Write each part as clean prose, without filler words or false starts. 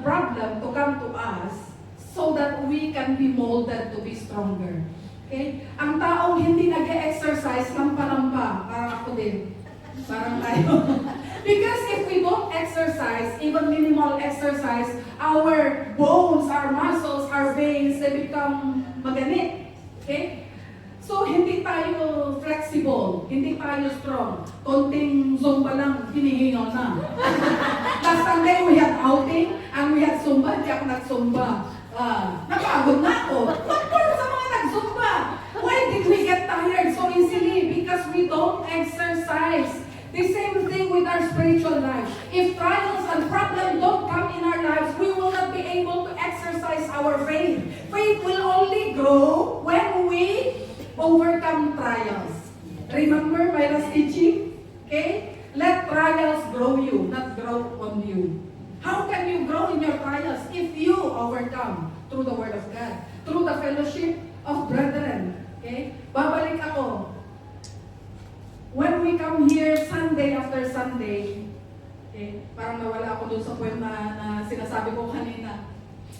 problem to come to us so that we can be molded to be stronger. Okay? Ang taong hindi nag-exercise, lampa-lampa, parang ako din. Parang tayo. Because if we don't exercise, even minimal exercise, our bones, our muscles, our veins, they become maganit. Okay? So, hindi tayo flexible, hindi tayo strong. Konting Zumba lang, hinihingal na. Last Sunday, we had outing, and we had Zumba, di ako nag-Zumba. Napagod na ako. Pero sa mga nag-Zumba, why did we get tired so easily? Because we don't exercise. The same thing with our spiritual life. If trials and problems don't come in our lives, we will not be able to exercise our faith. Faith will only grow when we overcome trials. Remember my last teaching? Okay? Let trials grow you, not grow on you. How can you grow in your trials if you overcome through the Word of God, through the fellowship of brethren? Okay? Babalik ako. When we come here Sunday after Sunday, okay, parang nawala ako dun sa point na sinasabi ko kanina.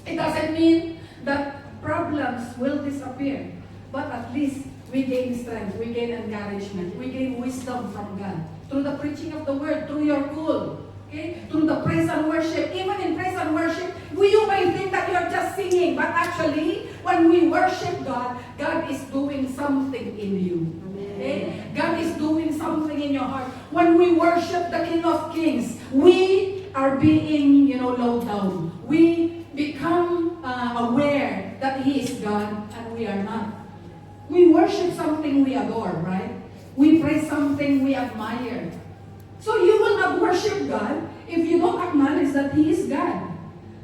It doesn't mean that problems will disappear, but at least we gain strength, we gain encouragement, we gain wisdom from God through the preaching of the Word, through your cool. Okay? Through the praise and worship. Even in praise and worship, you may think that you're just singing, but actually, when we worship God, God is doing something in you. Okay? God is doing something in your heart. When we worship the King of Kings, we are being, low down. We become aware that He is God and we are not. We worship something we adore, right? We praise something we admire. So you will not worship God if you don't acknowledge that He is God.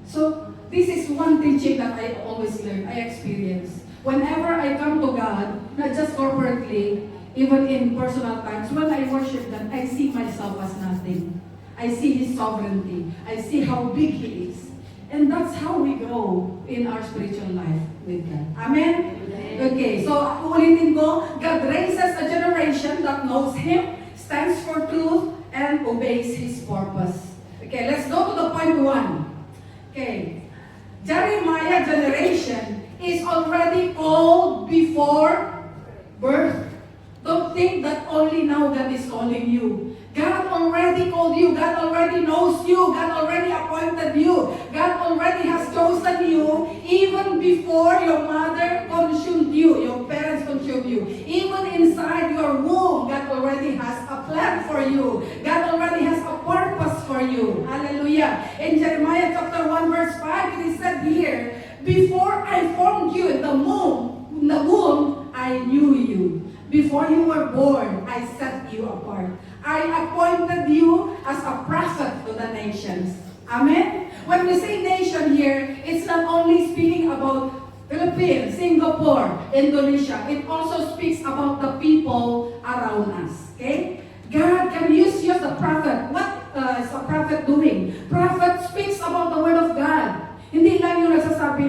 So this is one teaching that I always learn, I experience. Whenever I come to God, not just corporately, even in personal times, when I worship God, I see myself as nothing. I see His sovereignty. I see how big He is. And that's how we grow in our spiritual life with God. Amen? Okay, so ulitin ko, God raises a generation that knows Him, stands for truth, and obeys His purpose. Okay, let's go to the point 1. Okay, Jeremiah generation is already called before birth. Don't think that only now God is calling you. God already called you. God already knows you. God already appointed you. God already has chosen you even before your mother consumed you, your parents consumed you. Even inside your womb, God already has a plan for you. God already has a purpose for you. Hallelujah. In Jeremiah chapter 1 verse 5, it is said here, before I formed you in the womb, I knew you. Before you were born, I set you apart. I appointed you as a prophet to the nations. Amen? When we say nation here, it's not only speaking about Philippines, Singapore, Indonesia. It also speaks about the people around us. Okay? God can use you as a prophet. What is a prophet doing? Prophet speaks about the Word of God. Hindi lang yung nagsasabi,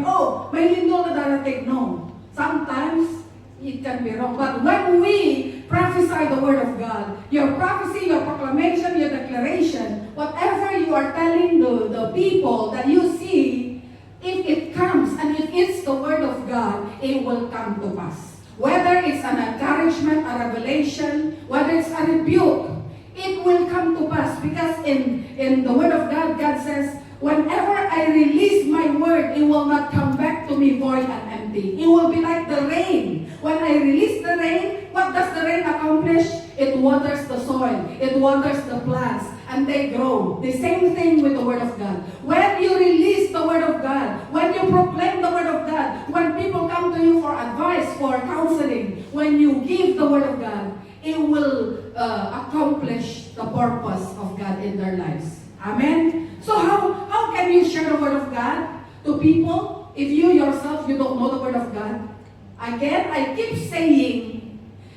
may lindol na darating. No. Sometimes, it can be wrong. But when we prophesy the Word of God, your prophecy, your proclamation, your declaration, whatever you are telling the people that you see, if it comes and if it's the Word of God, it will come to pass. Whether it's an encouragement, a revelation, whether it's a rebuke, it will come to pass. Because in the Word of God, God says, whenever I release my word, it will not come back to me void and empty. It will be like the rain. When I release the rain, what does the rain accomplish? It waters the soil. It waters the plants. And they grow. The same thing with the Word of God. When you release the Word of God, when you proclaim the Word of God, when people come to you for advice, for counseling, when you give the Word of God, it will accomplish the purpose of God in their lives. Amen? So how can you share the Word of God to people if you yourself, you don't know the Word of God? Again, I keep saying,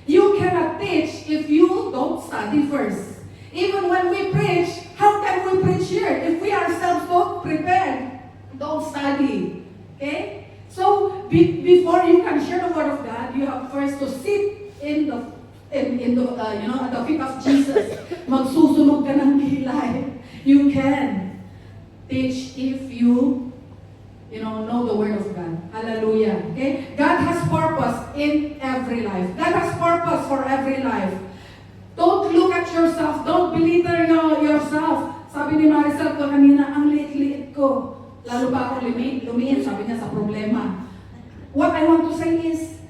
you cannot teach if you don't study first. Even when we preach, how can we preach here if we ourselves don't prepare, don't study? Okay? So, before you can share the Word of God, you have first to sit at the feet of Jesus. Magsusunog ka ng kilay. You can. teach if you know the Word of God. Hallelujah. Okay? God has purpose in every life. God has purpose for every life. Don't look at yourself. Don't belittle yourself. Sabi ni Maricel ko kanina, ang liit-liit ko. Lalo pa akong lumiit, sabi niya sa problema. What I want to say is,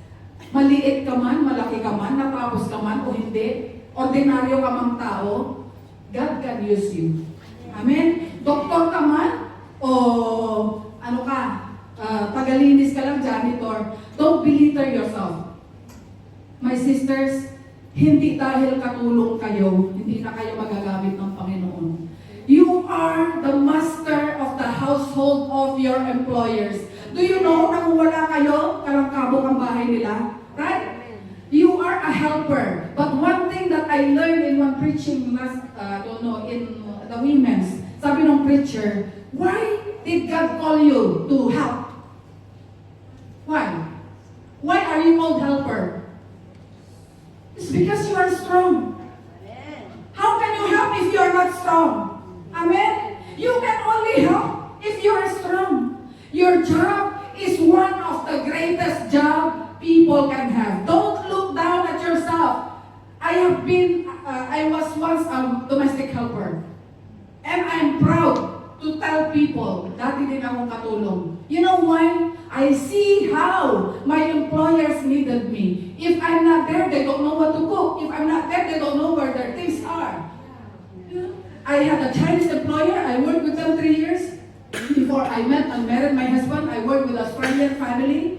maliit ka man, malaki ka man, natapos ka man o hindi, ordinaryo ka mang tao, God can use you. Amen? Doktor ka man, o ano ka, tagalinis ka lang, janitor, don't belittle yourself. My sisters, hindi dahil katulong kayo, hindi na kayo magagamit ng Panginoon. You are the master of the household of your employers. Do you know na kung wala kayo, kalangkabok ang bahay nila? Right? You are a helper. But one thing that I learned in one preaching last, in the women's, sabi ng preacher, why did God call you to help? Why? Why are you called helper? It's because you are strong. How can you help if you are not strong? Amen? You can only help if you are strong. Your job is one of the greatest job people can have. Don't look down at yourself. I was once a domestic helper. And I'm proud to tell people, dati din akong katulong. You know why? I see how my employers needed me. If I'm not there, they don't know what to cook. If I'm not there, they don't know where their things are. I had a Chinese employer. I worked with them 3 years. Before I met and married my husband, I worked with Australian family.